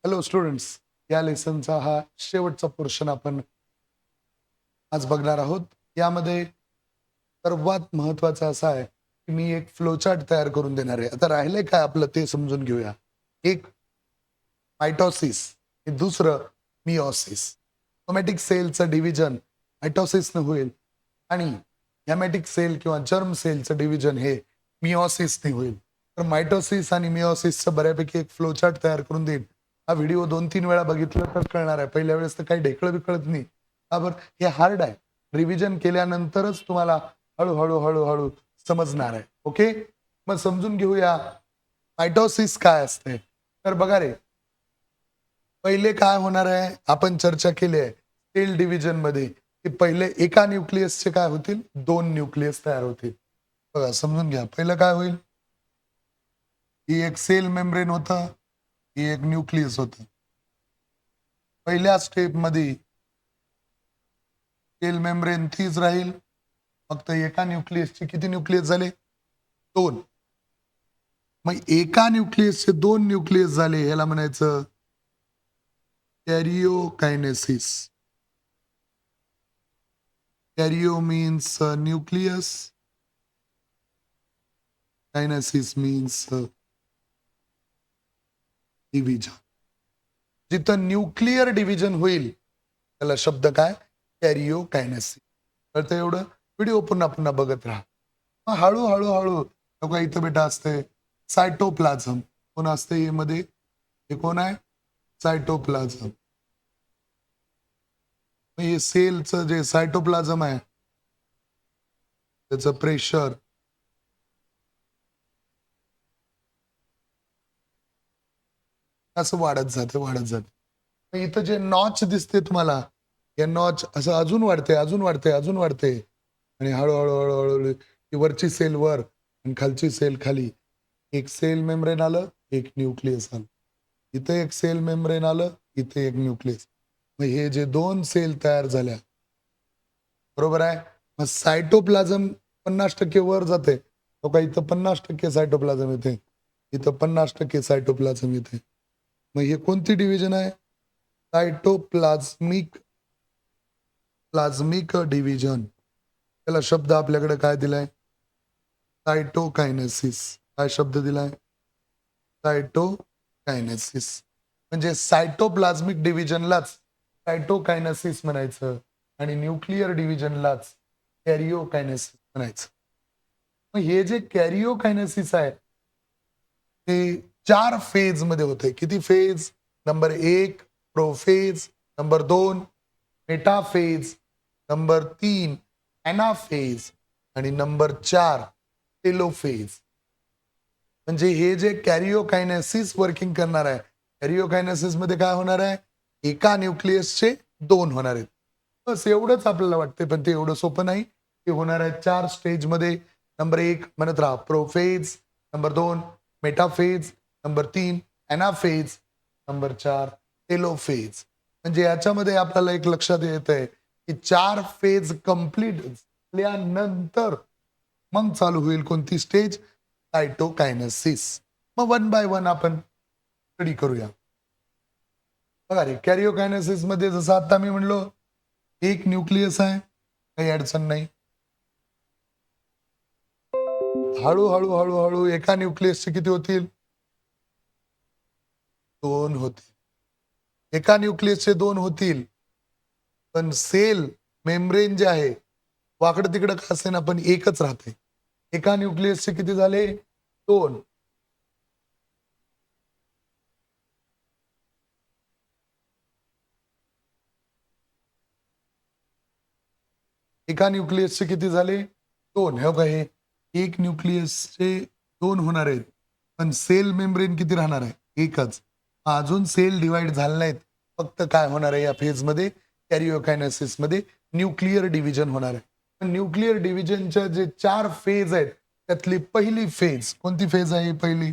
Hello students, या लेसनचा हा शेवटचा पोर्शन आपण आज बघणार आहोत. यामध्ये सर्वात महत्वाचं असं आहे की मी एक फ्लोचार्ट तयार करून देणार आहे. आता राहिलंय काय आपलं ते समजून घेऊया. एक मायटॉसिस, हे दुसरं मिओसिस. सोमॅटिक सेलचं डिव्हिजन मायटॉसिसनं होईल आणि गॅमेटिक सेल किंवा जर्म सेलचं डिव्हिजन हे मिओसिसने होईल. तर मायटोसिस आणि मिओसिसचं बऱ्यापैकी एक फ्लोचार्ट तयार करून देईन. हा व्हिडिओ 2-3 वेळा बघितलं तर कळणार आहे. पहिल्या वेळेस तर काही ढेकळं बी कळत नाही. का बरं? हे हार्ड आहे. रिव्हिजन केल्यानंतरच तुम्हाला हळू-हळू, हळूहळू समजणार आहे. ओके? मग समजून घेऊया मायटोसिस काय असते. तर बघा रे, पहिले काय होणार आहे, आपण चर्चा केली आहे सेल डिव्हिजन मध्ये की पहिले एका न्यूक्लियसचे काय होतील, 2 न्यूक्लियस तयार होतील. बघा समजून घ्या. पहिलं काय होईल, ही एक सेल मेम्ब्रेन होतं, ही एक न्यूक्लियस होतं. पहिल्या स्टेपमध्ये सेल मेम्ब्रेन तीच राहील. फक्त एका न्यूक्लियसचे किती न्यूक्लियस झाले, 2. मग एका न्यूक्लियसचे 2 न्यूक्लियस झाले, ह्याला म्हणायचं karyokinesis. Karyo means nucleus, kinesis means division. जिथं न्यूक्लिअर डिव्हिजन होईल त्याला शब्द काय, कॅरिओकायनेसिस. तर एवढं व्हिडिओ पुन्हा पुन्हा बघत राहा. मग हळूहळू हळू बघा इथं बेटा असते सायटोप्लाझम. कोण असते हे मध्ये, हे कोण आहे, सायटोप्लाझम. हे सेलचं जे सायटोप्लाझम आहे त्याचं प्रेशर असं वाढत जाते. इथं जे नॉच दिसते तुम्हाला, या नॉच असं अजून वाढते, अजून वाढते, अजून वाढते आणि हळूहळू हळूहळू ती वरची सेल वर आणि खालची सेल खाली. एक सेल मेम्ब्रेन आलं, एक न्यूक्लियस आलं. इथे एक सेल मेम्ब्रेन आलं, इथे एक न्यूक्लियस. मग हे जे 2 सेल तयार झाल्या, बरोबर आहे. मग सायटोप्लाझम 50% वर जाते. तो का इथं 50% सायटोप्लाझम येते, इथं 50% सायटोप्लाझम येते. मग हे कोणती डिव्हिजन आहे, सायटोप्लाझमिक प्लाझ्मिक डिव्हिजन. त्याला शब्द आपल्याकडे काय दिलाय, सायटोकायनेसिस. काय शब्द दिलाय, सायटोकायनेसिस. म्हणजे सायटोप्लाझमिक डिव्हिजनलाच सायटोकायनेसिस म्हणायचं आणि न्यूक्लिअर डिव्हिजनलाच कॅरिओकायनेसिस म्हणायचं. मग हे जे कॅरिओकायनेसिस आहे ते 4 फेज मध्ये होते. किती phase, number 1 prophase, number 2 metaphase, number 3 anaphase आणि नंबर 4 टेलोफेज. म्हणजे हे जे कॅरिओकायनेसिस वर्किंग करणार आहे, कॅरिओकायनेसिस मध्ये काय होणार आहे, एका न्यूक्लियसचे 2 होणार आहेत. बस एवढंच आपल्याला वाटते, पण ते एवढं सोपं नाही. ते होणार आहे 4 स्टेज मध्ये. नंबर 1 म्हणत राहा prophase, number 2 metaphase, number 3 anaphase, number 4 telophase. म्हणजे याच्यामध्ये आपल्याला एक लक्षात येत आहे की 4 फेज कंप्लीट झाल्यानंतर मग चालू होईल कोणती स्टेज, सायटोकायनेसिस. मग वन बाय वन आपण स्टडी करूया. बघा रे, कॅरिओकायनेसिस मध्ये जसं आता मी म्हणलो, एक न्यूक्लियस आहे, काही अडचण नाही. हळूहळू हळूहळू एका न्यूक्लियसचे किती होतील, 2 होतील. एका न्यूक्लियसचे 2 होतील, पण सेल मेम्ब्रेन जे आहे वाकडं तिकडं का असेना पण एकच राहते. एका न्यूक्लियसचे किती झाले, 2. एका न्यूक्लियसचे किती झाले, 2. हे बघा, हे एक न्यूक्लियसचे 2 होणार आहेत, पण सेल मेम्ब्रेन किती राहणार आहे, एकच. अजून सेल डिवाइड झाले नाहीत. फक्त काय होणार आहे या फेजमध्ये, कॅरिओकायनेसिस मध्ये न्यूक्लिअर डिव्हिजन होणार आहे. पण न्यूक्लिअर डिव्हिजनच्या जे 4 फेज आहेत त्यातली पहिली फेज कोणती फेज आहे, पहिली.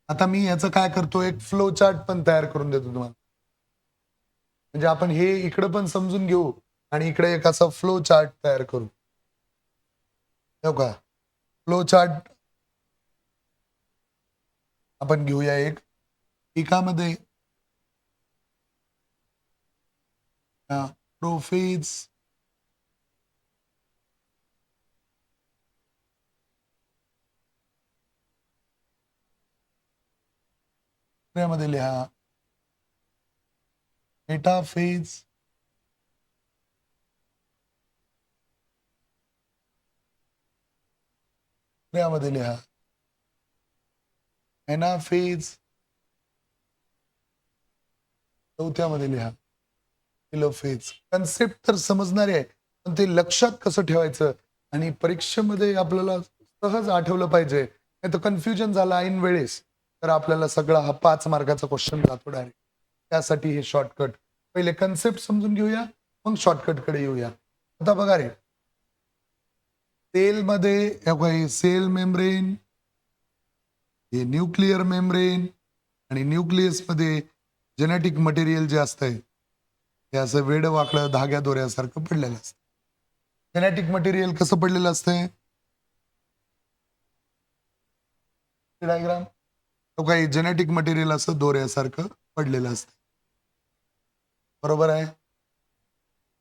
आता मी याचं काय करतो, एक फ्लो चार्ट पण तयार करून देतो तुम्हाला. म्हणजे आपण हे इकडे पण समजून घेऊ आणि इकडे एक असा फ्लो चार्ट तयार करू. हो का, फ्लो चार्ट आपण घेऊया एक. एकामध्ये प्रोफेज दुसऱ्यामध्ये लिहा मेटाफेज दुसऱ्यामध्ये लिहा एनाफेज चौथ्यामध्ये लिहा किलोफेज. कन्सेप्ट तर समजणारे आहे पण ते लक्षात कसं ठेवायचं आणि परीक्षेमध्ये आपल्याला सहज आठवलं पाहिजे नाही तर कन्फ्युजन झाला ऐन वेळेस तर आपल्याला सगळा हा 5 मार्काचा क्वेश्चन जातो डायरेक्ट. त्यासाठी हे शॉर्टकट. पहिले कन्सेप्ट समजून घेऊया मग शॉर्टकट कडे येऊया. आता बघा रे सेलमध्ये सेल मेम्ब्रेन हे न्यूक्लिअर मेम्ब्रेन आणि न्यूक्लियस मध्ये जेनेटिक मटेरियल जे असतंय हे असं वेड वाकडं धाग्या दोऱ्यासारखं पडलेलं असतं. जेनेटिक मटेरियल कसं पडलेलं असतंय डायग्राम तो काही जेनेटिक मटेरियल असं दोऱ्यासारखं पडलेलं असतं. बरोबर आहे.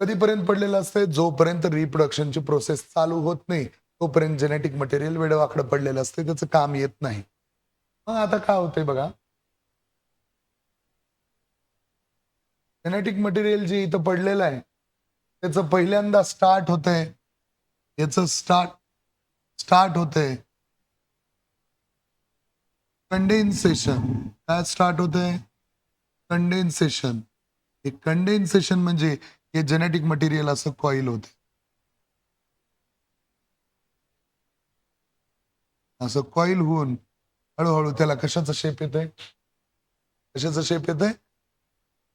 कधीपर्यंत पडलेलं असतंय जोपर्यंत रिप्रोडक्शनची प्रोसेस चालू होत नाही तोपर्यंत जेनेटिक मटेरियल वेडवाकडं पडलेलं असते त्याचं काम येत नाही. मग आता काय होतंय बघा जेनेटिक मटेरियल जे इथं पडलेलं आहे त्याचं पहिल्यांदा स्टार्ट होतंय याचं स्टार्ट होतंय कंडेन्सेशन. काय स्टार्ट होतंय कंडेन्सेशन. हे कंडेन्सेशन म्हणजे हे जेनेटिक मटेरियल असं कॉईल होते असं कॉईल होऊन हळूहळू त्याला कशाचा शेप येतोय कशाचा शेप येतोय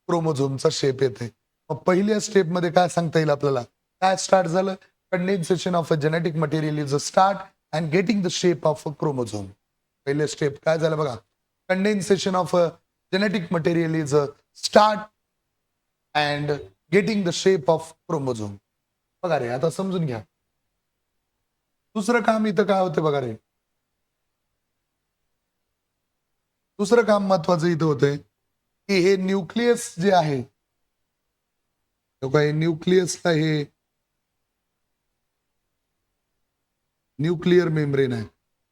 क्रोमोझोमचा शेप येते. मग पहिल्या स्टेपमध्ये काय सांगता येईल आपल्याला काय स्टार्ट झालं condensation of a genetic material is a start and getting the shape of a chromosome. पहिले स्टेप काय झालं बघा condensation of a genetic material is a start and getting the shape of chromosome. बघा रे आता समजून घ्या दुसरं काम इथं काय होतं बघा रे दुसरं काम महत्वाचं इथं होतंय की हे न्यूक्लियस जे आहे न्यूक्लियसला हे न्यूक्लिअर मेम्ब्रेन आहे.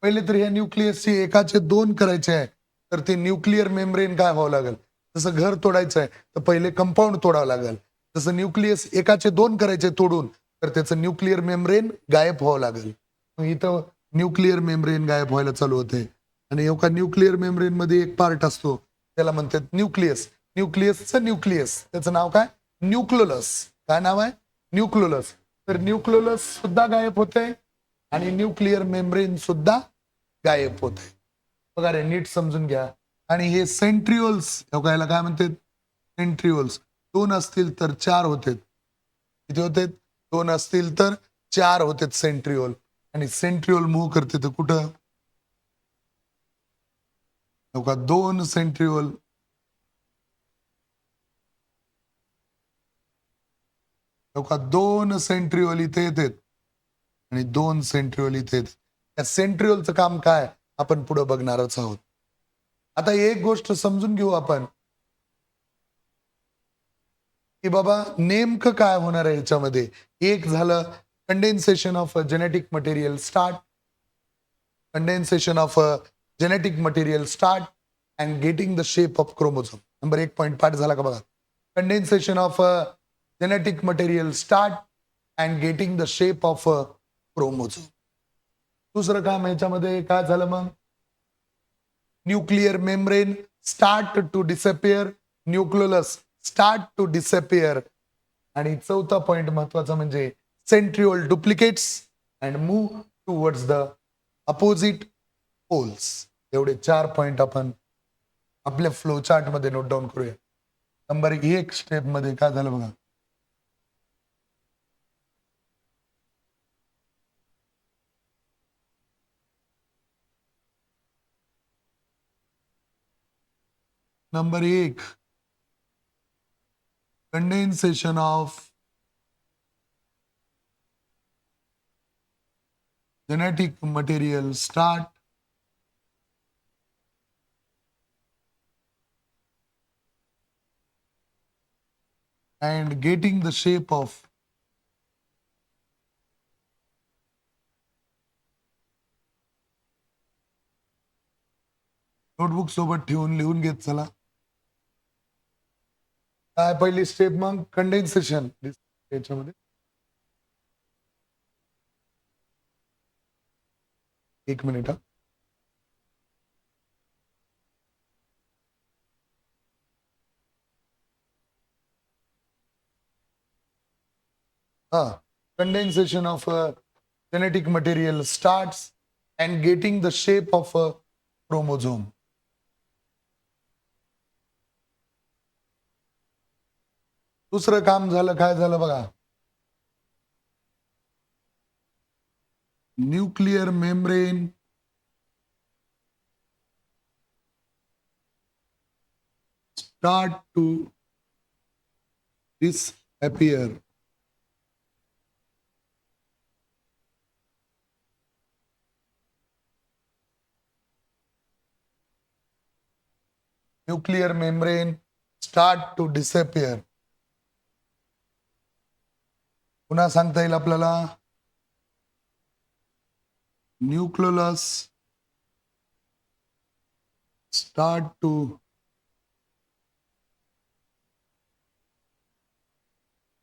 पहिले तर ह्या न्यूक्लियसची एकाचे 2 करायचे आहे तर ते न्यूक्लिअर मेम्ब्रेन काय व्हावं लागेल जसं घर तोडायचं आहे तर पहिले कंपाऊंड तोडावं लागेल जसं न्यूक्लियस एकाचे 2 करायचे तोडून तर त्याचं न्यूक्लिअर मेम्ब्रेन गायब व्हावं लागेल. मग इथं न्यूक्लिअर मेम्ब्रेन गायब व्हायला चालू होते आणि एका न्यूक्लिअर मेम्ब्रेन मध्ये एक पार्ट असतो त्याला म्हणतात न्यूक्लियस. न्यूक्लियसचं न्यूक्लियस त्याचं नाव काय न्यूक्लोलस. काय नाव आहे न्यूक्लोलस. तर न्यूक्लोलस सुद्धा गायब होते आणि न्यूक्लिअर मेम्ब्रेन सुद्धा गायब होते. बघा रे नीट समजून घ्या. आणि हे सेंट्रिओल्स याला काय म्हणतात सेंट्रिओल्स 2 असतील तर 4 होते. किती होते 2 असतील तर 4 होते सेंट्रिओल आणि सेंट्रिओल मूव्ह करते तर कुठं 2 सेंट्रिओल 2 सेंट्रिओल इथे येतात आणि 2 सेंट्रिओल इथे येतात. त्या सेंट्रिओलचं काम काय आपण पुढे बघणारच आहोत. आता एक गोष्ट समजून घेऊ आपण की बाबा नेमकं काय होणार आहे ह्याच्यामध्ये. एक झालं condensation of genetic material start condensation of genetic material start and getting the shape of chromosome. Number 1 point पाठ झाला का बघा condensation of genetic material start and getting the shape of chromosome. दुसरं काम ह्याच्यामध्ये काय झालं मग nuclear membrane start to disappear nucleus start to disappear आणि चौथा पॉइंट महत्वाचा म्हणजे centriole duplicates and move towards the opposite poles. एवढे 4 पॉइंट आपण आपल्या फ्लो चार्ट मध्ये नोट डाऊन करूया. नंबर 1 स्टेप मध्ये काय झालं बघा number 1 condensation of genetic material start and getting the shape of notebook सोबत ठेवून लिहून घेत चला. काय पहिली स्टेप मग कंडेन्सेशन याच्यामध्ये एक minute condensation of a genetic material starts and getting the shape of a chromosome. दुसरं काम झालं काय झालं बघा. Nuclear membrane start to disappear. Nuclear membrane start to disappear. पुन्हा सांगता येईल आपल्याला nucleus start to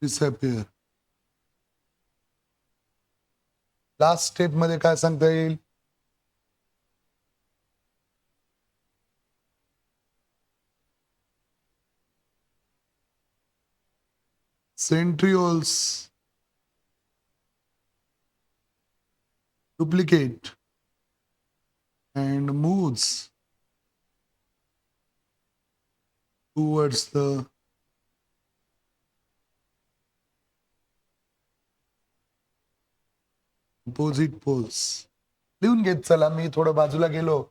disappear. Last step मध्ये काय सांगता येईल. centrioles duplicate and moves towards the opposite poles. लिहून घेत चला. मी थोडं बाजूला गेलो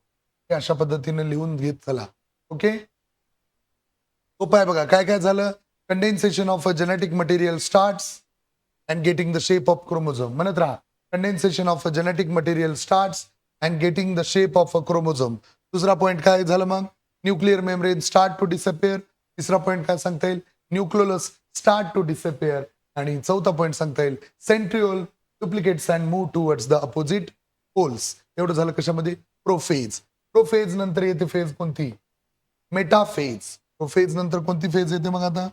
अशा पद्धतीने लिहून घेत चला. ओके सोपं आहे बघा. काय काय झालं. Condensation of a genetic material starts and getting the shape of chromosome. म्हणत राहा condensation of a genetic material starts and getting the shape of a chromosome. दुसरा पॉईंट काय झालं मग nuclear membrane start to disappear. तिसरा point काय सांगता येईल न्यूक्लियोलस स्टार्ट टू डिसअपियर. आणि चौथा पॉईंट सांगता येईल centriole duplicates and move towards the opposite poles. एवढं झालं कशामध्ये प्रोफेज. प्रोफेज नंतर येते फेज कोणती मेटाफेज. प्रोफेज नंतर कोणती फेज येते मग आता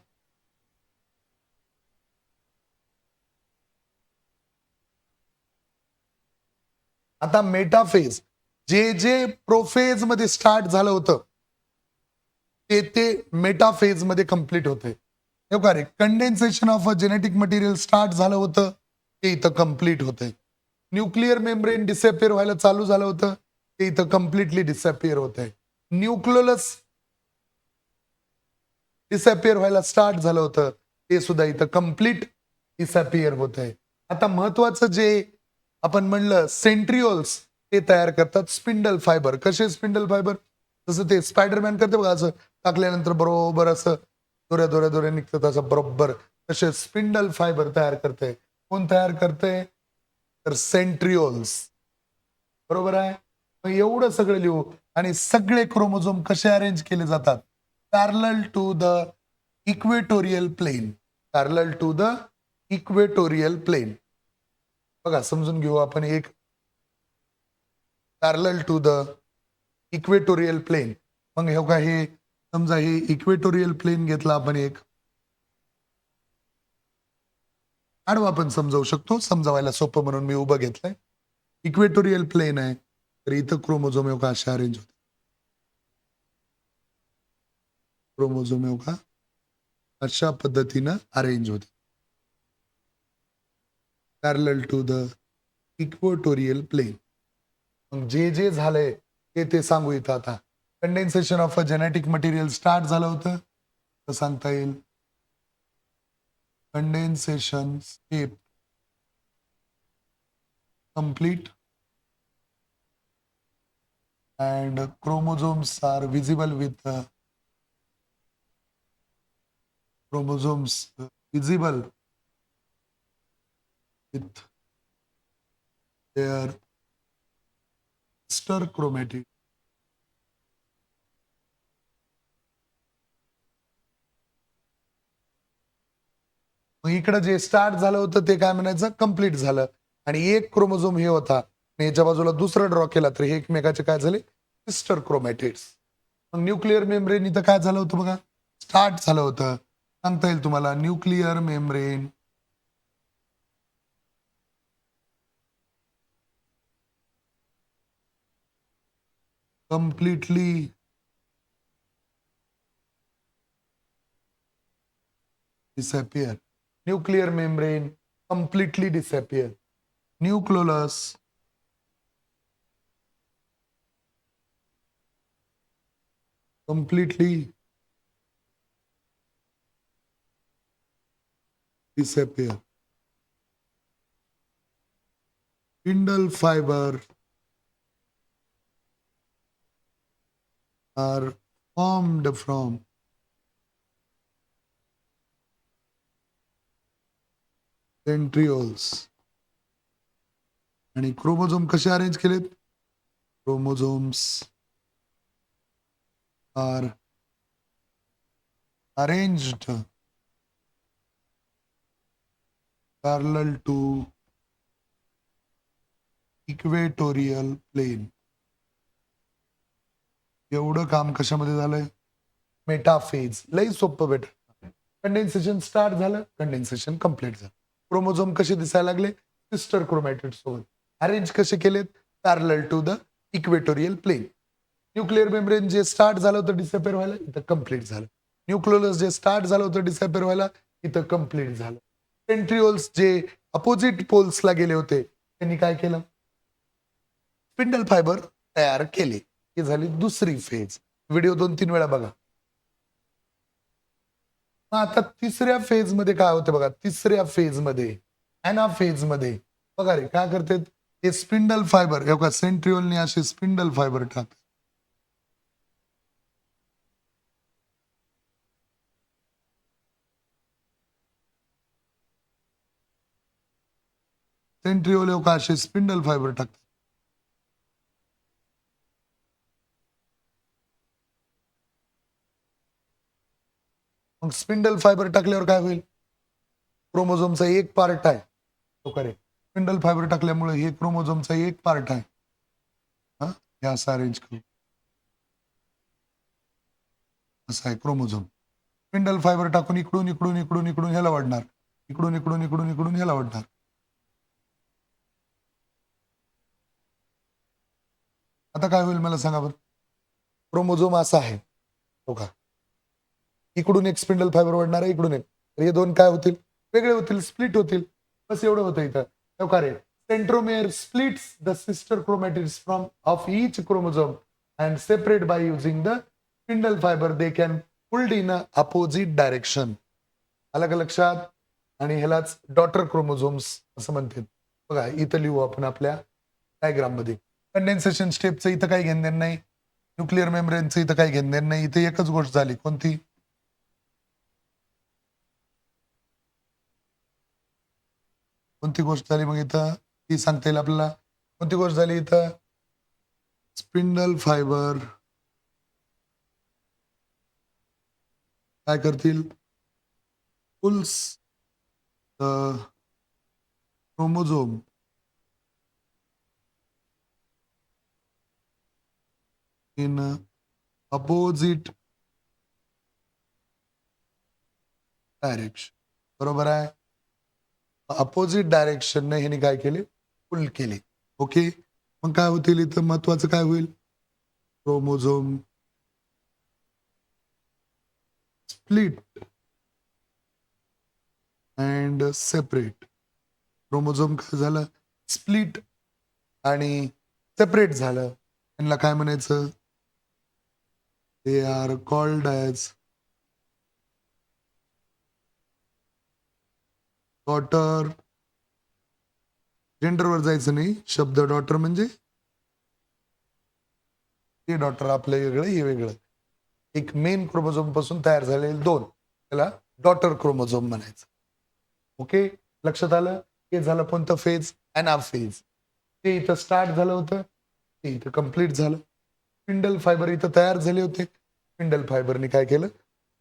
आता मेटाफेज. जे जे प्रोफेज मध्ये स्टार्ट झालं होतं ते मेटाफेज मध्ये कंप्लीट होते. रे condensation of a genetic material start झालं होतं ते इथं कंप्लीट होते. न्यूक्लियर मेम्ब्रेन डिसअपियर व्हायला चालू झालं होतं ते इथं कम्प्लिटली डिसअपियर होत आहे. न्यूक्लियोलस डिसअपियर व्हायला स्टार्ट झालं होतं ते सुद्धा इथं कम्प्लीट डिसअपियर होत आहे. आता महत्वाचं जे आपण म्हणलं सेंट्रिओल्स ते तयार करतात स्पिंडल फायबर. कसे स्पिंडल फायबर जसं ते स्पायडरमॅन करते बघा असं टाकल्यानंतर बरोबर असं दोऱ्या दोऱ्या दोऱ्या निघतात असं बरोबर तसे स्पिंडल फायबर तयार करते. कोण तयार करते तर सेंट्रिओल्स. बरोबर आहे. मग एवढं सगळं लिहू आणि सगळे क्रोमोझोम कसे अरेंज केले जातात parallel to the equatorial plane. Parallel to the equatorial plane. बघा समजून घेऊ आपण एक parallel to the equatorial plane. मग हे का हे समजा हे इक्वेटोरियल प्लेन घेतला आपण एक आडवा आपण समजावू शकतो. समजावायला सोपं म्हणून मी उभं घेतलंय. इक्वेटोरियल प्लेन आहे तर इथं क्रोमोझोम का अशा अरेंज होते. क्रोमोझोम का अशा पद्धतीनं अरेंज होते parallel to the equatorial plane. मग जे जे झालंय ते सांगू इथं आता. Condensation of a genetic material start झालं होतं तर सांगता येईल condensation step complete and chromosomes are visible with chromosomes visible with their sister chromatid. मग इकडे जे स्टार्ट झालं होतं ते काय म्हणायचं कंप्लीट झालं आणि एक क्रोमोझोम हे होता आणि याच्या बाजूला दुसरा ड्रॉ केला तर हे एकमेकाचे काय झाले सिस्टर क्रोमॅटिड्स. मग न्यूक्लिअर मेम्ब्रेन इथं काय झालं होतं बघा स्टार्ट झालं होतं. सांगता येईल तुम्हाला nuclear membrane completely disappear. Nuclear membrane completely disappear. Nucleolus completely disappear. Spindle fiber are formed from centrioles. आणि क्रोमोझोम कसे अरेंज केलेत chromosomes are arranged parallel to equatorial plane. एवढं काम कशामध्ये झालंय मेटाफेज लई सोपं बेटा कंडेन्सेशन स्टार्ट झालं कंडेन्सेशन कंप्लीट झालं. क्रोमोझोम कसे दिसायला लागले सिस्टर क्रोमॅटिड सोबत अरेंज कसे केलेत parallel to the equatorial plane. Nuclear membrane जे स्टार्ट झालं होतं डिसअपेअर व्हायला इथं कंप्लीट झालं. न्यूक्लियोलस जे स्टार्ट झालं होतं डिसअपेअर व्हायला इथं कंप्लीट झालं. सेंट्रिओल्स जे अपोजिट पोल्सला गेले होते त्यांनी काय केलं स्पिंडल फायबर तयार केले. ही झाली दुसरी फेज. व्हिडिओ 2-3 वेळा बघा. मग आता तिसऱ्या फेज मध्ये काय होतं बघा तिसऱ्या फेज मध्ये अॅना फेज मध्ये बघा रे काय करते हे स्पिंडल फायबर एवढा सेंट्रिओलने असे स्पिंडल फायबर टाक सेंट्रिओल एवढा असे स्पिंडल फायबर टाकतात. मग स्पिंडल फायबर टाकल्यावर काय होईल क्रोमोझोमचा एक पार्ट आहे तो करे स्पिंडल फायबर टाकल्यामुळे हे क्रोमोझोमचा एक पार्ट आहे. हा हे असं अरेंज करू असं आहे क्रोमोझोम. स्पिंडल फायबर टाकून इकडून इकडून इकडून इकडून ह्याला वाढणार इकडून इकडून इकडून इकडून ह्याला वाढणार. आता काय होईल मला सांगा बरं क्रोमोझोम असा आहे हो का इकडून एक स्पिंडल फायबर वाढणार आहे इकडून एक तर हे दोन काय होतील वेगळे होतील स्प्लिट होतील बस एवढं होतं इथं. काय centromere splits the sister chromatids from of each chromosome and separate by using the spindle fibre they can pulled in a opposite direction. अलग लक्षात आणि ह्यालाच डॉटर क्रोमोझोम्स असं म्हणतात. बघा इथं लिहू आपण आपल्या डायग्राम मध्ये कंडेन्सेशन स्टेपचं इथं काही घेणं नाही न्यूक्लिअर मेम्ब्रेनचं इथं काही घेणं नाही. इथे एकच गोष्ट झाली कोणती कोणती गोष्ट झाली मग इथं ती सांगता येईल आपल्याला कोणती गोष्ट झाली इथं स्पिंडल फायबर काय करतील pulls the chromosome in opposite direction. बरोबर आहे अपोजिट डायरेक्शनने ह्याने काय केले पुल केले. ओके मग काय होतील इथं महत्वाचं काय होईल chromosome split and separate. Chromosome काय झालं स्प्लिट आणि सेपरेट झालं त्यांना काय म्हणायचं they are called as daughter. जेंडरवर जायचं नाही शब्द डॉटर म्हणजे हे डॉटर आपलं वेगळं हे वेगळं एक मेन क्रोमोझोम पासून तयार झालेले दोन त्याला डॉटर क्रोमोझोम म्हणायचं. ओके लक्षात आलं हे झालं कोणतं फेज अॅना फेज. ते इथं स्टार्ट झालं होतं ते इथं कम्प्लीट झालं. स्पिंडल फायबर इथं तयार झाले होते स्पिंडल फायबरने काय केलं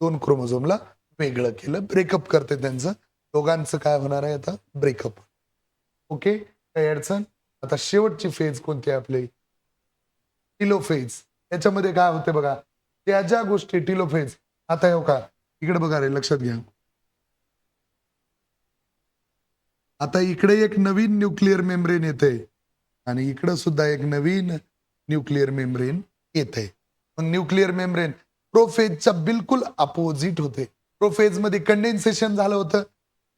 दोन क्रोमोझोमला वेगळं केलं ब्रेकअप करते त्यांचं दोघांचं काय होणार आहे आता ब्रेकअप. ओके, काही अडचण. आता शेवटची फेज कोणती आहे आपली टिलोफेज. याच्यामध्ये काय होते बघा, त्या ज्या गोष्टी टिलोफेज. आता हे का इकडे बघा रे, लक्षात घ्या. आता इकडे एक नवीन न्यूक्लिअर मेम्ब्रेन येते आणि इकडे सुद्धा एक नवीन न्यूक्लिअर मेम्ब्रेन येते. मग न्यूक्लिअर मेम्ब्रेन प्रोफेजच्या बिलकुल अपोजिट होते. प्रोफेज मध्ये कंडेन्सेशन झालं होतं,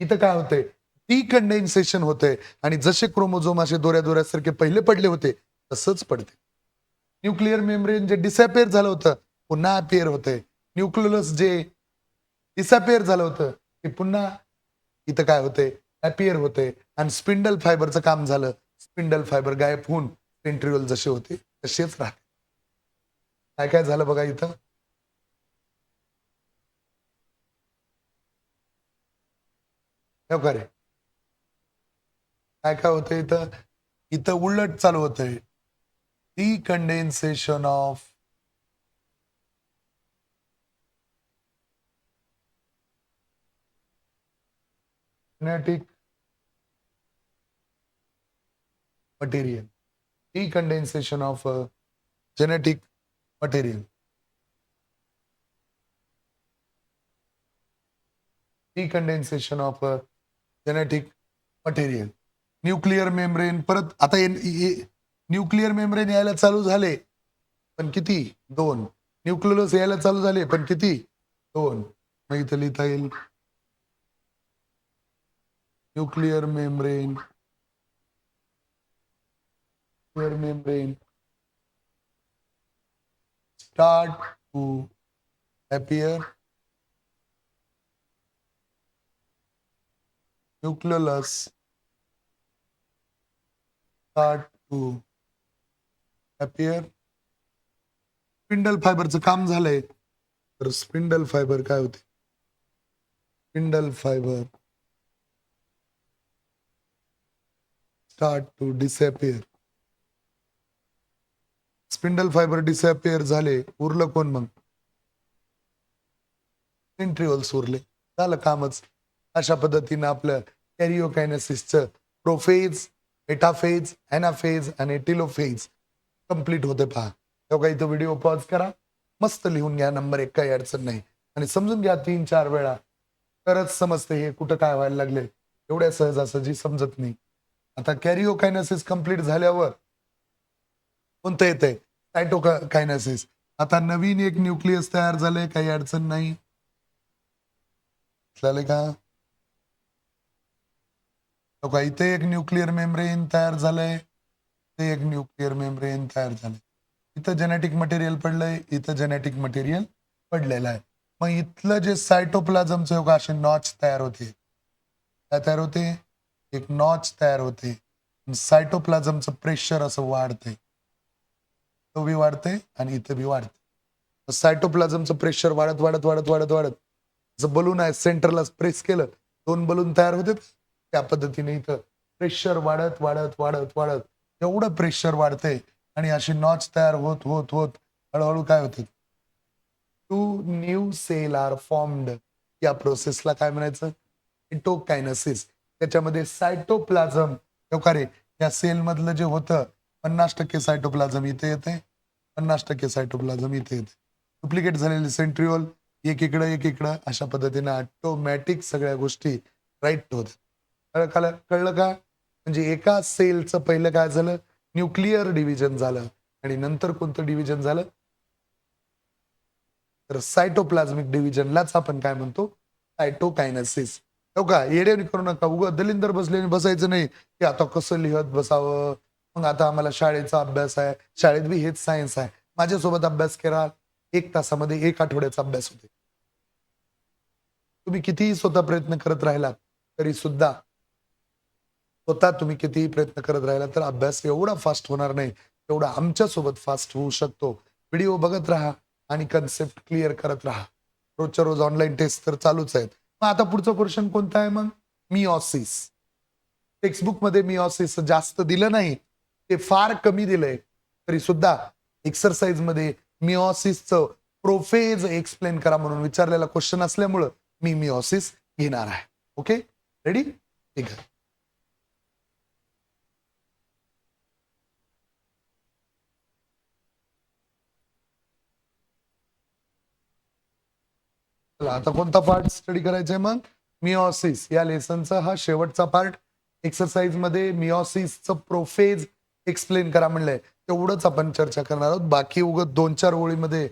इथं काय होतंय डिकंडेन्सेशन होतंय आणि जसे क्रोमोझोम असे दोऱ्या दोऱ्यासारखे पहिले पडले होते तसंच पडते. न्यूक्लिअर मेम्ब्रेन जे डिसअपिअर झालं होतं पुन्हा अपिअर होते. न्यूक्लियस जे डिसअपिअर झालं होतं ते पुन्हा इथं काय होते अपिअर होते. आणि स्पिंडल फायबरचं काम झालं, स्पिंडल फायबर गायब होऊन सेंट्रिओल जसे होते तसेच राहते. काय काय झालं बघा इथं. हे का रे, काय काय होतं इथं. इथं उलट चालू होतंय, डिकंडेन्सेशन of genetic material. Decondensation of genetic material. Decondensation of genetic material. Nuclear membrane परत आता न्यूक्लिअर मेम्ब्रेन यायला चालू झाले पण किती दोन. न्यूक्लियस यायला चालू झाले पण किती दोन. मग इथं लिहिता येईल nuclear membrane start to appear. Nucleolus start to appear. Spindle फायबरचं काम झालंय तर स्पिंडल फायबर काय होते, spindle fibre start to disappear. Spindle fibre disappear झाले, उरलं कोण मग सेंट्रिओल्स उरले, झालं कामच. अशा पद्धतीनं आपलं कॅरिओकायनेसिसचं प्रोफेज, मेटाफेज, एनाफेज आणि टिलोफेज कंप्लीट होते. पहा तेव्हा इथं व्हिडिओ पॉज करा, मस्त लिहून घ्या नंबर 1, काही अडचण नाही. आणि समजून घ्या 3-4 वेळा, तरच समजते हे कुठं काय व्हायला लागले. एवढ्या सहजासहजी समजत नाही. आता कॅरिओकायनेसिस कंप्लीट झाल्यावर कोणतं येतंय सायटोकायनेसिस. आता नवीन एक न्यूक्लियस तयार झाले, काही अडचण नाही. झाले का इथे एक न्यूक्लिअर मेम्ब्रेन तयार झालंय, ते एक न्यूक्लिअर मेम्ब्रेन तयार झालंय. इथं जेनेटिक मटेरियल पडलंय, इथं जेनेटिक मटेरियल पडलेलं आहे. मग इथलं जे सायटोप्लाझमचं योगा असे नॉच तयार होते, काय तयार होते एक नॉच तयार होते. सायटोप्लाझमचं प्रेशर असं वाढतंय, तो बी वाढते आणि इथं बी वाढते. सायटोप्लाझमचं प्रेशर वाढत वाढत वाढत वाढत वाढत जर बलून आहे सेंटरला प्रेस केलं 2 बलून तयार होते, त्या पद्धतीने इथं प्रेशर वाढत वाढत वाढत वाढत एवढं प्रेशर वाढते आणि अशी नॉच तयार होत होत होत हळूहळू काय होते 2 न्यू सेल आर फॉर्म्ड. या प्रोसेसला काय म्हणायचं सायटोकायनेसिस. त्याच्यामध्ये सायटोप्लाझम का या सेल मधलं जे होतं 50% सायटोप्लाझम इथे येते, 50% सायटोप्लाझम इथे येते. डुप्लिकेट झालेले सेंट्रिओल एक इकडं अशा पद्धतीने ऑटोमॅटिक सगळ्या गोष्टी राईट होत. कळलं का. म्हणजे एका सेलचं पहिलं काय झालं न्यूक्लिअर डिव्हिजन झालं आणि नंतर कोणतं डिव्हिजन झालं तर सायटोप्लाझमिक डिव्हिजनलाच आपण काय म्हणतो सायटोकायनेसिस. हो का येडे करू नका, उगा दलिंदर बसले बसायचं नाही की आता कसं लिहत बसावं. मग आता आम्हाला शाळेचा अभ्यास आहे, शाळेत बी हेच सायन्स आहे. माझ्यासोबत अभ्यास करा, 1 तासामध्ये 1 आठवड्याचा अभ्यास होते. तुम्ही कितीही स्वतः प्रयत्न करत राहिलात तरी सुद्धा स्वतः तुम्ही कितीही प्रयत्न करत राहिला तर अभ्यास एवढा फास्ट होणार नाही तेवढा आमच्या सोबत फास्ट होऊ शकतो. व्हिडिओ बघत राहा आणि कन्सेप्ट क्लिअर करत राहा. रोजच्या रोज ऑनलाईन टेस्ट तर चालूच आहेत. मग आता पुढचा क्वेश्चन कोणता आहे मग मिओसिस. टेक्स्टबुक मध्ये मिओसिस जास्त दिलं नाही, ते फार कमी दिलंय तरी सुद्धा एक्सरसाइज मध्ये मिओसिसचं प्रोफेज एक्सप्लेन करा म्हणून विचारलेला क्वेश्चन असल्यामुळं मी मिओसिस घेणार आहे. Okay ready? ठीक आहे. चला आता कोणता पार्ट स्टडी करायचा आहे मग? मिओसिस या लेसनचा हा शेवटचा पार्ट. एक्सरसाइज मध्ये मिओसिसचं प्रोफेज एक्सप्लेन करा म्हणलंय, तेवढंच आपण चर्चा करणार आहोत. बाकी उगत 2-4 ओळीमध्ये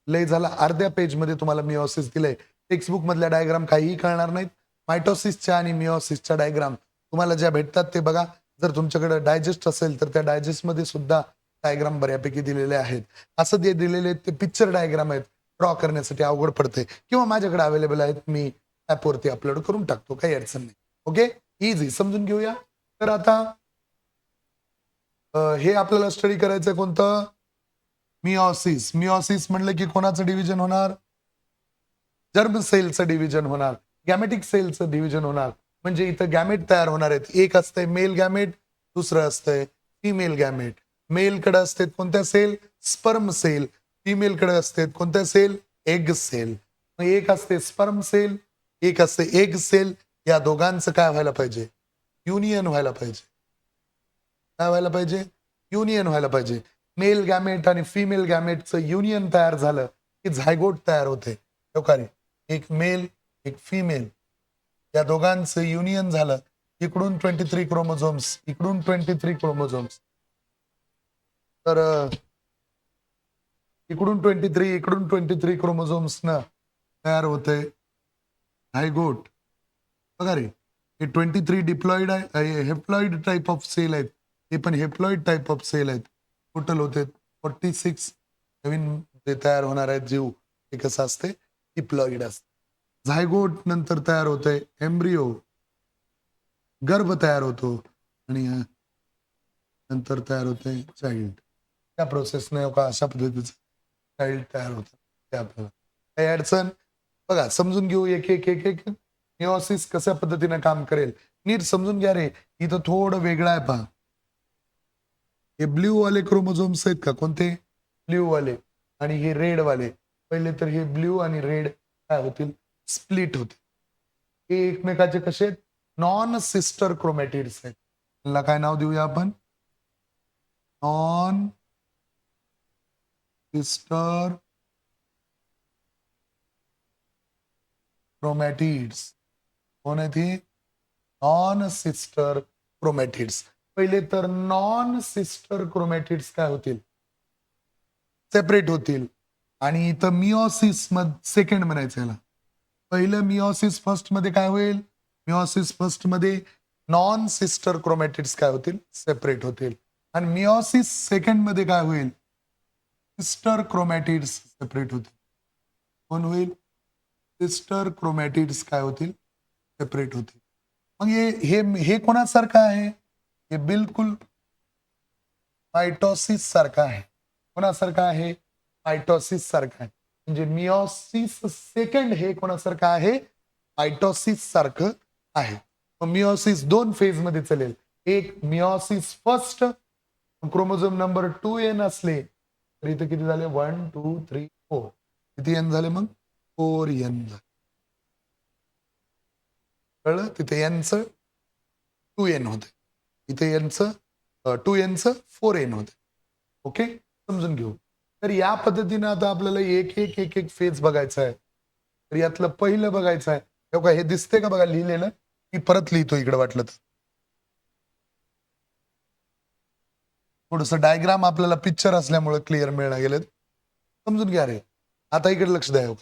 लय झाला, अर्ध्या पेजमध्ये तुम्हाला मिओसिस दिलंय. टेक्स्टबुक मधल्या डायग्राम काहीही कळणार नाहीत. मायटोसिसच्या आणि मिओसिसच्या डायग्राम तुम्हाला ज्या भेटतात ते बघा. जर तुमच्याकडे डायजेस्ट असेल तर त्या डायजेस्टमध्ये सुद्धा डायग्राम बऱ्यापैकी दिलेले आहेत. असं जे दिलेले आहेत ते पिक्चर डायग्राम आहेत, ड्रॉ करण्यासाठी अवघड पडते, किंवा माझ्याकडे अवेलेबल आहेत, मी ऍपवरती अपलोड करून टाकतो, काही अडचण नाही. ओके, इझी समजून घेऊया. तर आता हे आपल्याला स्टडी करायचं कोणतं? मिओसिस. मिओसिस म्हणलं की कोणाचं डिव्हिजन होणार? जर्म सेलचं डिव्हिजन होणार, गॅमेटिक सेलचं डिव्हिजन होणार. म्हणजे इथं गॅमेट तयार होणार आहेत. एक असतंय मेल गॅमेट, दुसरं असतंय फिमेल गॅमेट. मेल कडे असते कोणत्या सेल? Sperm sale. फिमेल कडे असते कोणत्या सेल? Egg sale. मग एक असते स्पर्म सेल, एक असते एग सेल. या दोघांचं काय व्हायला पाहिजे? युनियन व्हायला पाहिजे. काय व्हायला पाहिजे? युनियन व्हायला पाहिजे. मेल गॅमेट आणि फिमेल गॅमेटचं युनियन तयार झालं की झायगोट तयार होते. लोकांनी एक मेल एक फिमेल या दोघांचं युनियन झालं. इकडून 23 क्रोमोझोम्स, इकडून 23 क्रोमोझोम्स. तर इकडून 23, इकडून 23 क्रोमोझोम्स ना तयार होते झायगोट. बघा रे, हे 23 डिप्लॉइड आहे, हेप्लॉइड टाइप ऑफ सेल आहेत. हे पण हेप्लॉइड टाइप ऑफ सेल आहेत. टोटल होते 46 नवीन ते तयार होणार आहेत जीव. हे कसं असते? डिप्लॉइड असते. झायगोट नंतर तयार होते एम्ब्रिओ, गर्भ तयार होतो, आणि नंतर तयार होते चाइल्ड. त्या प्रोसेसने अशा पद्धतीचं चाइल्ड तयार होतं. ते आपल्याला काही अडचण? बघा समजून घेऊ एक एक एक एक मिओसिस कशा पद्धतीने काम करेल. नीट समजून घ्या रे. इथं थोडं वेगळं आहे पहा. हे ब्ल्यू वाले क्रोमोझोम्स आहेत का? कोणते? ब्ल्यू वाले. आणि हे रेड वाले. पहिले तर हे ब्ल्यू आणि रेड काय होतील? स्प्लिट होतील. हे एकमेकाचे कसे? नॉन सिस्टर क्रोमॅटिड्स आहेत. त्याला काय नाव देऊया आपण? Non sister chromatids. कोण आहेत ही? Non sister chromatids. पहिले तर नॉन सिस्टर क्रोमॅटिड्स काय होतील? सेपरेट होतील. आणि इथं मिओसिस सेकंड म्हणायचं याला. पहिलं मिओसिस फर्स्ट मध्ये काय होईल? मिओसिस फर्स्ट मध्ये नॉन सिस्टर क्रोमॅटिड्स काय होतील? सेपरेट होतील. आणि मिओसिस सेकंड मध्ये काय होईल? सिस्टर क्रोमॅटिड्स सेपरेट होतील. कोण होईल? सिस्टर क्रोमॅटिड्स काय होतील? सेपरेट होतील. मग हे हे हे कोणासारखं आहे? हे बिलकुल मायटोसिस सारखं आहे. कोणासारखं आहे? मायटोसिस सारखं आहे. म्हणजे मिओसिस सेकंड हे कोणासारखं आहे? मायटोसिस सारखं आहे. मिओसिस 2 फेज मध्ये चालेल. एक meiosis first, chromosome number 2n असले तर इथे किती झाले? 1 2 3 4. किती एन झाले मग? 4n झाले. कळलं? तिथे एनचं 2n होते, इथे एनचं 2nचं 4n होते. ओके, समजून घेऊ. तर या पद्धतीने आता आपल्याला एक एक एक एक फेज बघायचा आहे. तर यातलं पहिलं बघायचं आहे. हे दिसते का बघा लिहिलेलं? मी परत लिहितो इकडे वाटलं तर. थोडस डायग्राम आपल्याला पिक्चर असल्यामुळे क्लिअर मिळणार गेलेत. समजून घ्या रे. आता इकडे लक्ष द्या.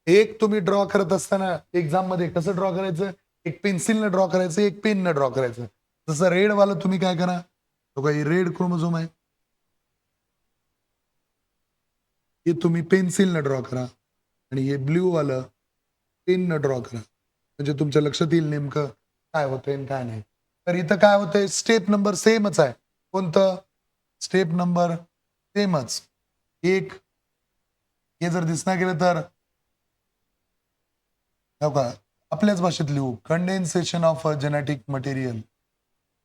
एक तुम्ही ड्रॉ करत असताना एक्झाम मध्ये कसं ड्रॉ करायचं? एक पेन्सिलनं ड्रॉ करायचं, एक पेननं ड्रॉ करायचं. जसं रेड वालं तुम्ही काय करा, तो काही रेड क्रोमोझोम आहे, हे तुम्ही पेन्सिलनं ड्रॉ करा, आणि हे ब्ल्यू वालं पेननं ड्रॉ करा. म्हणजे तुमच्या लक्षात येईल नेमकं काय होतंय आणि काय नाही. तर इथं काय होतंय? स्टेप नंबर सेमच आहे. कोणतं? स्टेप नंबर सेमच. एक हे जर दिसना गेलं तर हो का, आपल्याच भाषेत लिहू. Condensation of a genetic material.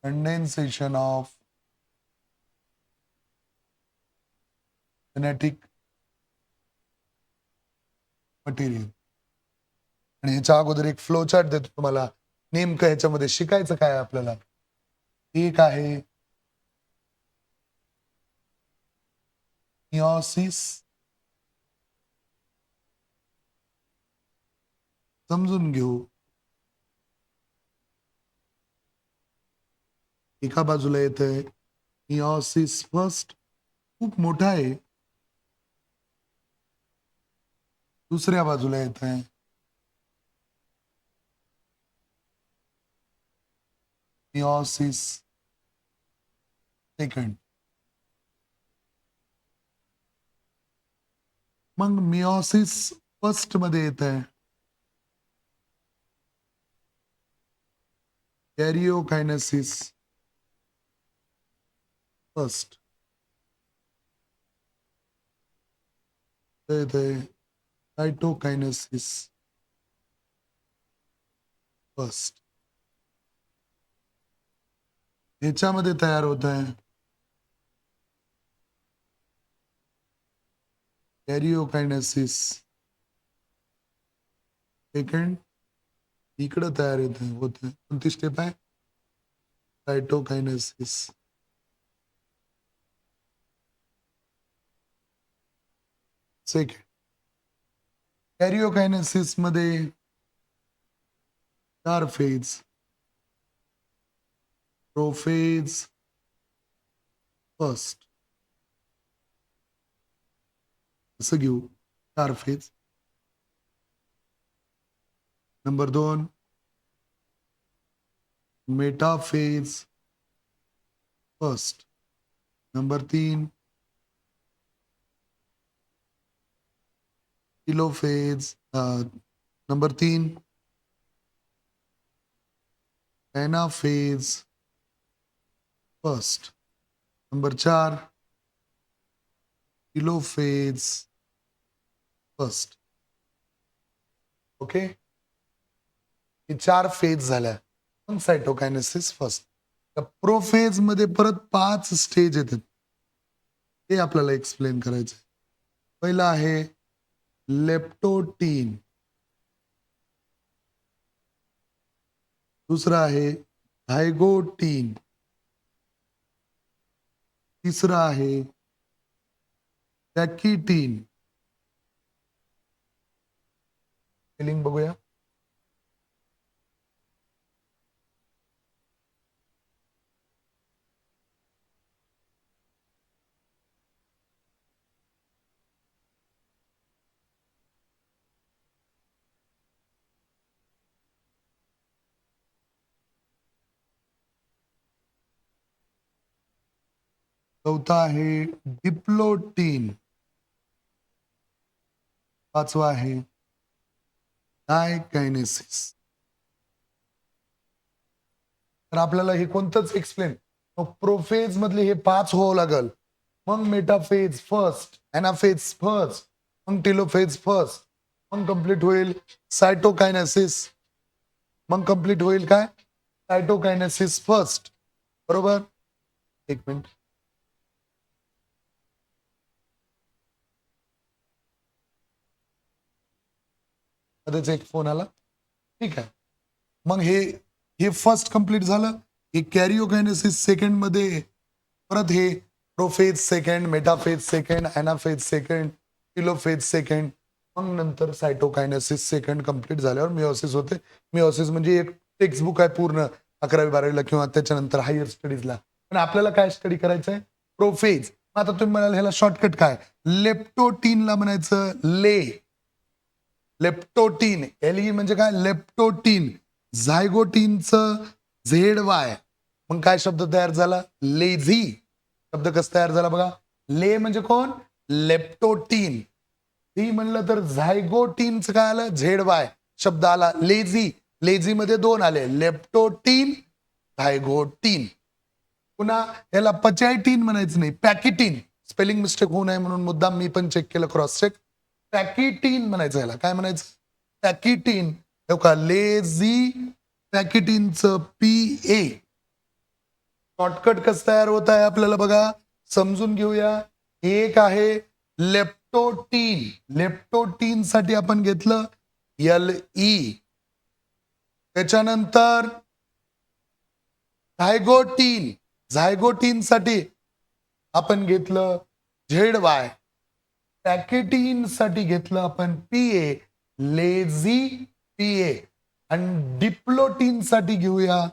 Condensation of genetic material. आणि ह्याच्या अगोदर एक फ्लो चार्ट देतो तुम्हाला. नेमकं ह्याच्यामध्ये शिकायचं काय आपल्याला? एक आहे मियोसिस, समजून घेऊ. एका बाजूला येतंय मियोसिस फर्स्ट, खूप मोठा आहे. दुसऱ्या बाजूला येतंय मियोसिस सेकंड. मग मियोसिस फर्स्ट मध्ये येतंय कॅरिओकायनेसिस फर्स्ट. येतंय सायटोकायनेसिस फर्स्ट. ह्याच्यामध्ये तयार होत आहे कॅरिओकायनेसिस सेकंड. इकडं तयार होत आहे कोणती स्टेप आहे? Cytokinesis second. कॅरिओकायनेसिस मध्ये 4 फेज. प्रोफेज फर्स्ट, असं घेऊ 4 phase. Number 2 metaphase first. Number 3 telophase. Number 3 anaphase first. Number 4 telophase first. Okay, हे 4 फेज झाल्या. मग सायटोकायनेसिस फर्स्ट. प्रोफेज मध्ये परत 5 स्टेज येतात, ते आपल्याला एक्सप्लेन करायचं. पहिला आहे लेप्टोटीन, दुसरा आहे झायगोटीन, तिसरा आहे टॅकिटीन. स्पेलिंग बघूया. चौथा आहे डिप्लोटीन, पाचवा आहे डायकायनेसिस. तर आपल्याला हे कोणतंच एक्सप्लेन, प्रोफेज मधले हे 5 व्हावं लागल. मग मेटाफेज फर्स्ट, एनाफेज फर्स्ट, मग टेलोफेज फर्स्ट, मग कंप्लीट होईल सायटोकायनेसिस. मग कंप्लीट होईल काय? Cytokinesis first. बरोबर. एक मिनिट, मध्येच एक फोन आला. ठीक आहे. मग हे फर्स्ट कंप्लीट झालं. हे कॅरिओकायनेसिस सेकंड मध्ये परत हे prophase second, metaphase second, anaphase second, telophase second, मग नंतर सायटोकायनेसिस सेकंड कंप्लीट झाल्यावर मियोसिस होते. मियोसिस म्हणजे एक टेक्स्टबुक आहे पूर्ण 11वी 12वीला किंवा त्याच्यानंतर हायर स्टडीजला. पण आपल्याला काय स्टडी करायचं आहे? प्रोफेज. आता तुम्ही म्हणाल ह्याला शॉर्टकट काय? लेप्टोटीनला म्हणायचं ले. लेप्टोटीन, एलई म्हणजे काय? लेप्टोटीन. झायगोटीनचं ZY. मग काय शब्द तयार झाला? लेझी. शब्द कसा तयार झाला बघा. ले म्हणजे कोण? लेप्टोटीन. ती म्हणलं तर झायगोटीनचं काय आलं? ZY शब्द आला. लेझी. लेझी मध्ये 2 आले, लेप्टोटीन, झायगोटीन. पुन्हा याला पचायटीन म्हणायचं नाही, पॅकिटीन. स्पेलिंग मिस्टेक होऊ नये म्हणून मुद्दाम मी पण चेक केलं, क्रॉस चेक. पॅकिटीन म्हणायचं. याला काय म्हणायचं? पॅकिटीन. हो का? Lazy पॅकिटीनचं PA. शॉर्टकट कसं तयार होत आहे आपल्याला बघा, समजून घेऊया. एक आहे लेप्टोटीन. लेप्टोटीन साठी आपण घेतलं LE. त्याच्यानंतर झायगोटीन. झायगोटीन साठी आपण घेतलं ZY. पॅकेटीन साठी घेतलं आपण PA, लेझी PA. आणि डिप्लोटीन साठी घेऊया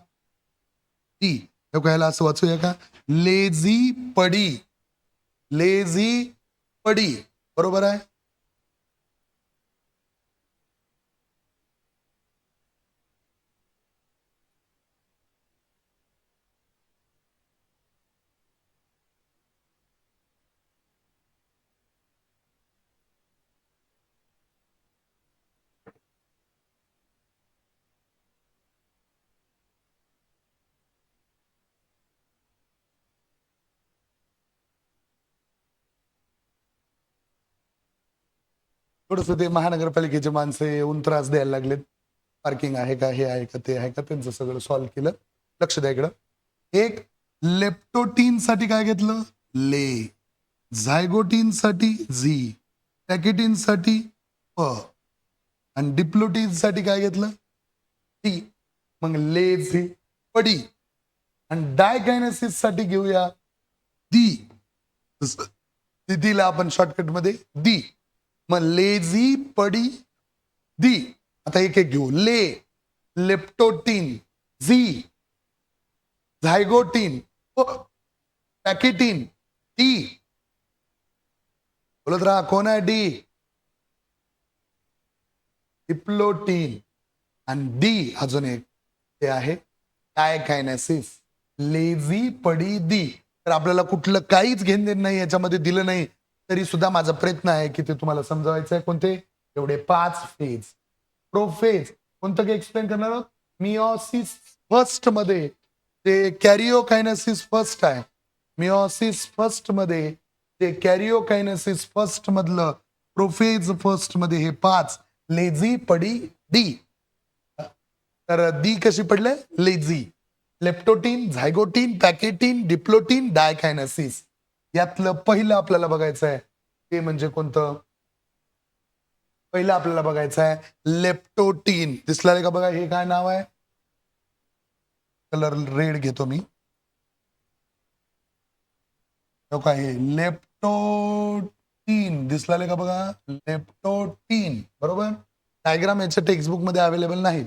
टी. याला असं वाचूया का, लेझी पडी. लेझी पडी बरोबर आहे. थोडस ते महानगरपालिकेचे माणसं येऊन त्रास द्यायला लागलेत. पार्किंग आहे का, हे आहे का, ते आहे का, त्यांचं सगळं सॉल्व्ह केलं. लक्ष द्या इकडं. एक लेप्टोटीन साठी काय घेतलं, ले. झायगोटीन साठी झी. पॅकेटीन साठी प. आणि डिप्लोटीन साठी काय घेतलं, टी. मग लेझी पडी. आणि डायकायनेसिस साठी घेऊया दी. दिदीला आपण शॉर्टकट मध्ये दी. मग लेझी पडी दी. आता एक एक घेऊ. ले, लेप्टोटीन, झी, झायगोटीन, पॅकेटीन, टी. बोलत राहा, कोण आहे डी, डिप्लोटीन. आणि डी अजून एक ते आहे डायकायनेसिस. लेझी पडी दी. तर आपल्याला कुठलं काहीच घेण देण नाही, याच्यामध्ये दिलं नाही तरी सुद्धा माझा प्रयत्न आहे की ते तुम्हाला समजावायचं आहे. कोणते एवढे 5 फेज. प्रोफेज कोणतं काही एक्सप्लेन करणार आहोत. मिओसिस फर्स्ट मध्ये ते कॅरिओकायनेसिस फर्स्ट आहे. मिओसिस फर्स्ट मध्ये ते कॅरिओकायनेसिस फर्स्ट मधलं प्रोफेज फर्स्ट मध्ये हे 5. लेझी पडी डी. तर दी कशी पडले, lazy. Leptotene, zygotene, pachytene, diplotene, diakinesis. यातलं पहिलं आपल्याला बघायचं आहे ते म्हणजे कोणतं. पहिलं आपल्याला बघायचं आहे लेप्टोटीन. दिसला का बघा, हे काय नाव आहे, कलर रेड घेतो मी. काय लेप्टोटीन दिसला का बघा, लेप्टोटीन बरोबर. डायग्राम याच्या टेक्स्टबुक मध्ये अवेलेबल नाही.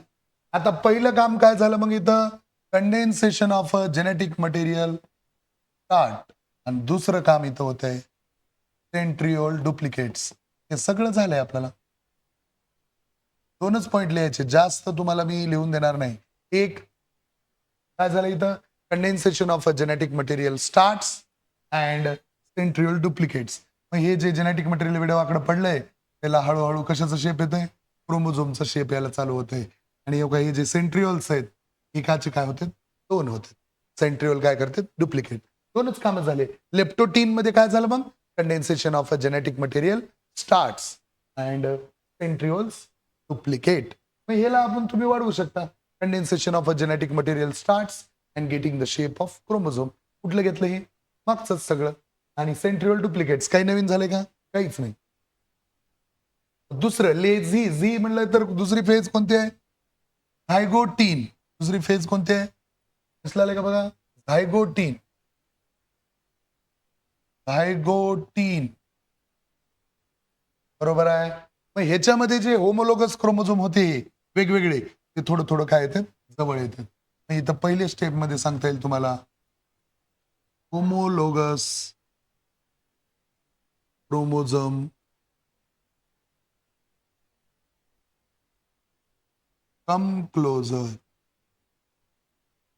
आता पहिलं काम काय झालं मग इथं, condensation of a genetic material start. आणि दुसरं काम इथं होत आहे सेंट्रिओल डुप्लिकेट्स. हे सगळं झालंय आपल्याला. 2च पॉइंट लिहायचे, जास्त तुम्हाला मी लिहून देणार नाही. एक काय झालं इथं, condensation of a genetic material starts and centriole duplicates. मग हे जे जेनेटिक मटेरियल वेडेवाकडे पडलंय त्याला हळूहळू कशाचा शेप येतोय, क्रोमोझोमचा शेप यायला चालू होतोय. आणि हे जे सेंट्रिओल्स आहेत एकाचे काय होते, 2 होते. सेंट्रिओल काय करते, डुप्लिकेट. 2च कामं झाले. लेप्टोटीन मध्ये काय झालं मग, condensation of a genetic material starts and centrioles duplicate. मग ह्याला आपण तुम्ही वाढवू शकता. Condensation of a genetic material starts and getting the shape of chromosome. कुठलं घेतलं हे, मागचंच सगळं. आणि सेंट्रिओल डुप्लिकेट्स काही नवीन झाले का, काहीच नाही. दुसरं लेझी, झी म्हणलं तर दुसरी फेज कोणती आहे, झायगोटीन. दुसरी फेज कोणती आहे, दिसला का बघा, झायगोटीन. झायगोटीन बरोबर आहे. मग ह्याच्यामध्ये जे होमोलोगस क्रोमोझोम होते वेगवेगळे, ते थोडं थोडं काय येतात, जवळ येतात. इथं पहिल्या स्टेप मध्ये सांगता येईल तुम्हाला homologous chromosome come closer.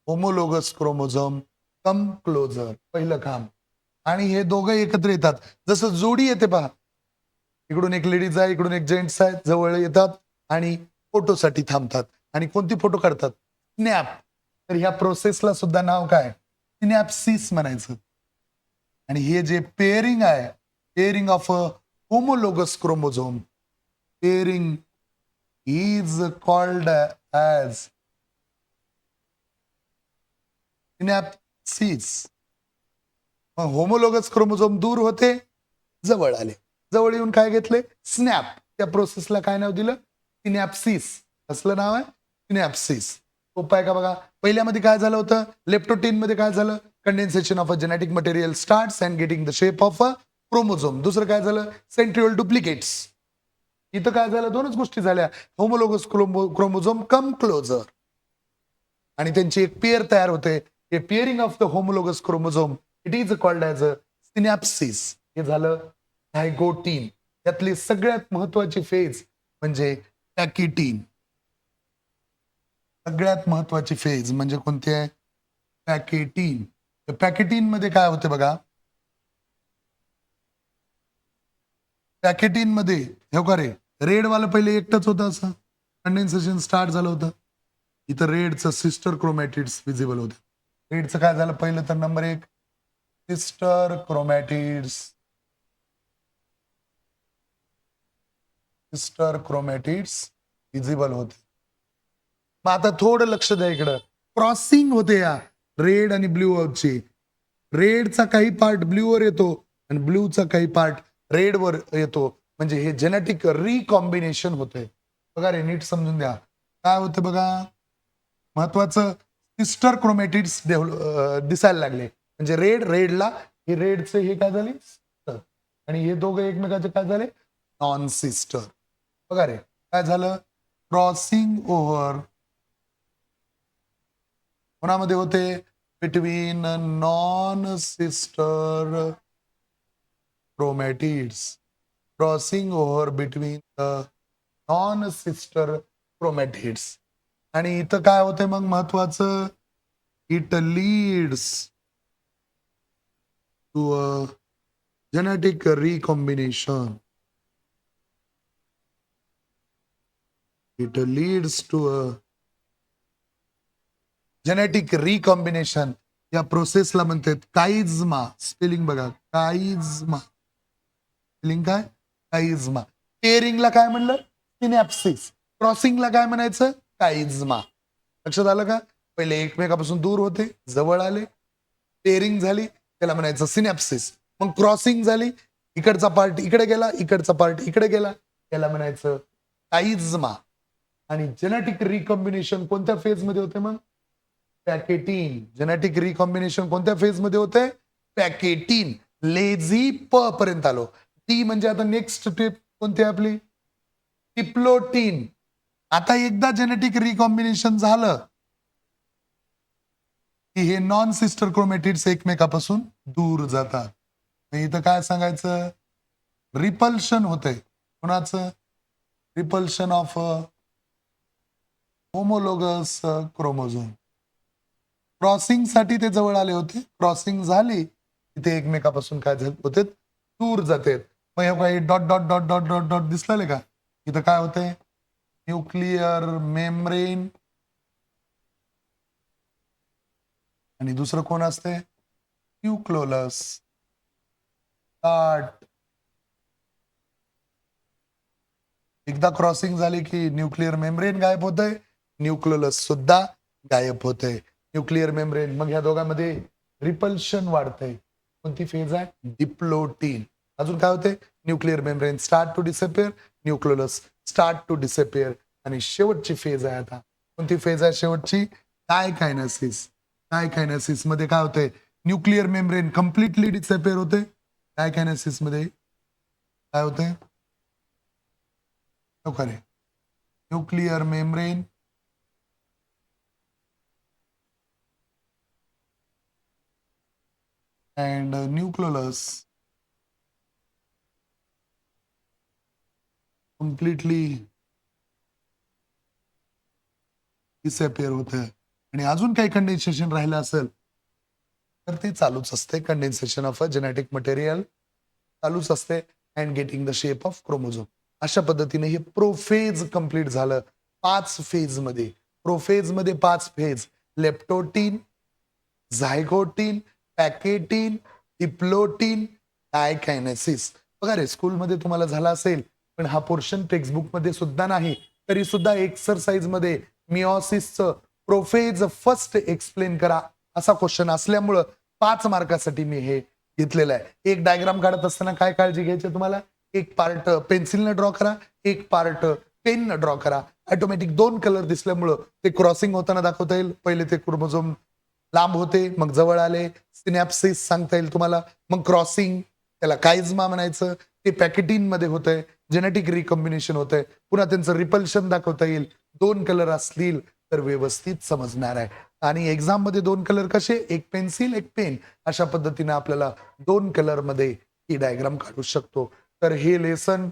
Homologous chromosome come closer पहिलं काम. आणि हे दोघं एकत्र येतात, जसं जोडी येते पहा, इकडून एक लेडीज आहे, इकडून एक जेंट्स आहे, जवळ येतात आणि फोटोसाठी थांबतात. आणि कोणती फोटो काढतात, स्नॅप. तर ह्या प्रोसेसला सुद्धा नाव काय, सिनॅप्सिस म्हणायचं. आणि हे जे पेअरिंग आहे, pairing of a homologous chromosome, pairing is called as synapsis. Homologous chromosome दूर होते, जवळ आले, जवळ येऊन काय घेतले, स्नॅप. त्या प्रोसेसला काय नाव दिलं, सिनॅप्सिस. असलं नाव आहे सिनॅप्सिस. सोपं आहे का बघा. पहिल्यामध्ये काय झालं होतं, लेप्टोटीन मध्ये काय झालं, condensation of a genetic material starts and getting the shape of a chromosome. दुसरं काय झालं, सेंट्रिओल डुप्लिकेट्स. इथं काय झालं, दोनच गोष्टी झाल्या, होमोलोगस क्रोमोझोम कम क्लोजर, आणि त्यांची एक पेअर तयार होते. हे pairing of the homologous chromosome it is called as a synapsis. हे झालं झायगोटीन. यातली सगळ्यात महत्वाची फेज म्हणजे पॅकिटीन. सगळ्यात महत्वाची फेज म्हणजे कोणती आहे, पॅकेटीन. पॅकेटीन मध्ये काय होते बघा, पॅकेटीन मध्ये हे का रे, रेड वाला पहिले एकटंच होतं, असं कंडेन्सेशन स्टार्ट झालं होतं. इथं रेडचं सिस्टर क्रोमॅटिड्स विजिबल होते. रेडचं काय झालं, पहिलं तर नंबर एक, sister chromatids, sister chromatids visible होते. मग आता थोडं लक्ष द्या इकडं, क्रॉसिंग होते या रेड आणि ब्ल्यू ची. रेडचा काही पार्ट ब्ल्यू वर येतो आणि ब्ल्यूचा काही पार्ट रेड वर येतो, म्हणजे हे जेनेटिक रिकॉम्बिनेशन होते. बघा रे, नीट समजून द्या काय होतं बघा. महत्वाचं, सिस्टर क्रोमॅटिड्स दिसायला लागले, म्हणजे रेडला हे रेडचे हे काय झाले, sister. आणि हे दोघं एकमेकाचे काय झाले, नॉन सिस्टर. बघा रे, काय झालं, क्रॉसिंग ओव्हर कोणामध्ये होते, between non sister chromatids, crossing over between the non-sister chromatids. आणि इथं काय होते मग महत्वाचं, it leads to a genetic recombination. It leads to a genetic recombination. या प्रोसेसला म्हणतात काइझमा. स्पेलिंग बघा, काइझमा. स्पेलिंग काय, काइझमा. पेअरिंगला काय म्हणलं, सिनॅप्सिस. क्रॉसिंगला काय म्हणायचं, काइझमा. लक्षात आलं का. पहिले एकमेकापासून दूर होते, जवळ आले, पेअरिंग झाली, त्याला म्हणायचं सिनॅप्सिस. मग क्रॉसिंग झाली, इकडचा पार्ट इकडे गेला, इकडचा पार्ट इकडे गेला, त्याला म्हणायचं काइझमा. आणि जेनेटिक रिकॉम्बिनेशन कोणत्या फेज मध्ये होते मग, पॅकेटीन. जेनेटिक रिकॉम्बिनेशन कोणत्या फेज मध्ये होते, पॅकेटीन. लेझी प पर्यंत आलो. टी म्हणजे आता नेक्स्ट स्टेप कोणती आपली, टिप्लोटीन. आता एकदा जेनेटिक रिकॉम्बिनेशन झालं की हे नॉन सिस्टर क्रोमॅटिड्स एकमेकापासून दूर जातात. इथं काय सांगायचं, रिपल्शन होते. कोणाचं, repulsion of homologous chromosome. Crossing साठी ते जवळ आले होते, क्रॉसिंग झाली की ते एकमेकापासून काय होते, दूर जाते. मग हे काही dot dot dot dot dot dot दिसलेले का, इथं काय होते, न्यूक्लिअर मेम्ब्रेन. आणि दुसरं कोण असते, न्यूक्लोलस. एकदा क्रॉसिंग झाली की न्यूक्लिअर मेम्ब्रेन गायब होतंय, न्यूक्लियोलस सुद्धा गायब होतंय. न्यूक्लिअर मेम्ब्रेन, मग ह्या दोघांमध्ये रिपल्शन वाढतंय. कोणती फेज आहे, डिप्लोटीन. अजून काय होते, nuclear membrane start to disappear, nucleolus start to disappear. आणि शेवटची फेज आहे आता, कोणती फेज आहे शेवटची, डायकायनेसिस. डायकायनेसिस मध्ये काय होतंय, न्यूक्लिअर मेम्ब्रेन कम्प्लिटली डिसअपिअर होते. डायकायनेसिस मध्ये काय होतंय, करे, nuclear membrane and nucleolus completely disappear होते. आणि अजून काही कंडेन्सेशन राहिलं असेल तर ते चालूच असते. Condensation of a genetic material चालूच असते and getting the shape of chromosome. अशा पद्धतीने हे प्रोफेज कंप्लीट झालं 5 फेज मध्ये. प्रोफेज मध्ये 5 phase, leptotene, zygotene, pachytene, diplotene, डायकायनेसिस. बघा रे, स्कूलमध्ये तुम्हाला झाला असेल, पण हा पोर्शन टेक्स्टबुक मध्ये सुद्धा नाही, तरी सुद्धा एक्सरसाइज मध्ये मिओसिसचं प्रोफेज फर्स्ट एक्सप्लेन करा असा क्वेश्चन असल्यामुळं 5 मार्कासाठी मी हे घेतलेलं आहे. एक डायग्राम काढत असताना काय काळजी घ्यायची तुम्हाला, एक पार्ट पेन्सिलने ड्रॉ करा, एक पार्ट पेनने ड्रॉ करा. ऑटोमॅटिक 2 कलर दिसल्यामुळं ते क्रॉसिंग होताना दाखवता येईल. पहिले ते क्रोमोझोम लांब होते, मग जवळ आले, सिनॅप्सिस सांगता येईल तुम्हाला, मग क्रॉसिंग, त्याला काइझमा म्हणायचं, ते पॅकेटिन मध्ये होतंय, जेनेटिक रिकॉम्बिनेशन होतंय, पुन्हा त्यांचं रिपल्शन दाखवता येईल. 2 कलर असतील तर व्यवस्थित समजणार आहे. आणि एक्झाम मध्ये 2 कलर कसे, एक पेन्सिल एक पेन, अशा पद्धतीने आपल्याला 2 कलर मध्ये ही डायग्राम काढू शकतो. तर हे लेसन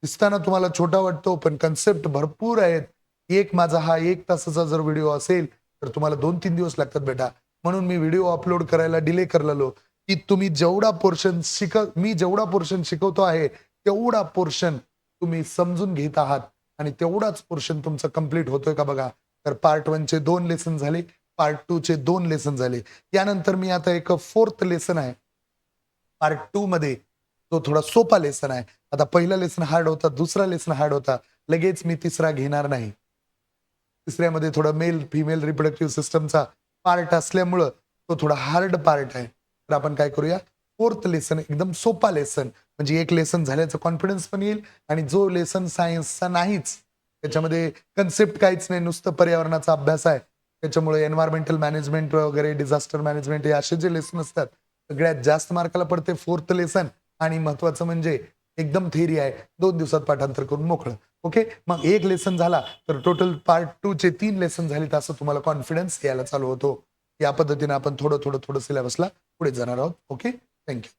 दिसताना तुम्हाला छोटा वाटतो, पण कन्सेप्ट भरपूर आहेत. एक माझा हा 1 तासाचा जर व्हिडिओ असेल, तर तुम्हाला 2-3 दिवस लागतात बेटा. म्हणून मी व्हिडिओ अपलोड करायला डिले करलेलो, की तुम्ही जेवढा पोर्शन मी जेवढा पोर्शन शिकवतो आहे, तेवढा पोर्शन तुम्ही समजून घेत आहात आणि तेवढाच पोर्शन तुमचा कंप्लीट होतोय का बघा. तर पार्ट 1 चे 2 लेसन झाले, पार्ट 2 चे 2 लेसन झाले. यानंतर मी आता एक 4th लेसन आहे. पार्ट 2 मध्ये तो थोडा सोपा लेसन आहे. आता पहिला लेसन हार्ड होता, दुसरा लेसन हार्ड होता. लगेच मी तिसरा घेणार नाही. तिसऱ्यामध्ये थोडा मेल फिमेल रिप्रोडक्टिव्ह सिस्टमचा पार्ट असल्यामुळं तो थोडा हार्ड पार्ट आहे. तर आपण काय करूया, 4th लेसन एकदम सोपा लेसन, म्हणजे एक लेसन झाल्याचा कॉन्फिडन्स पण येईल आणि जो लेसन सायन्सचा नाहीच, त्याच्यामध्ये कन्सेप्ट काहीच नाही, नुसतं पर्यावरणाचा अभ्यास आहे. त्याच्यामुळे एन्व्हायर्मेंटल मॅनेजमेंट वगैरे डिझास्टर मॅनेजमेंट हे असे जे लेसन असतात, सगळ्यात जास्त मार्काला पडते 4th लेसन. आणि महत्वाचं म्हणजे एकदम थेरी आहे, 2 दिवसात पाठांतर करून मोकळं. ओके, मग एक लेसन झाला तर टोटल पार्ट 2 चे 3 लेसन झाले, तर असं तुम्हाला कॉन्फिडन्स यायला चालू होतो. या पद्धतीने आपण थोडं सिलेबसला पुढे जाणार आहोत. Okay, thank you.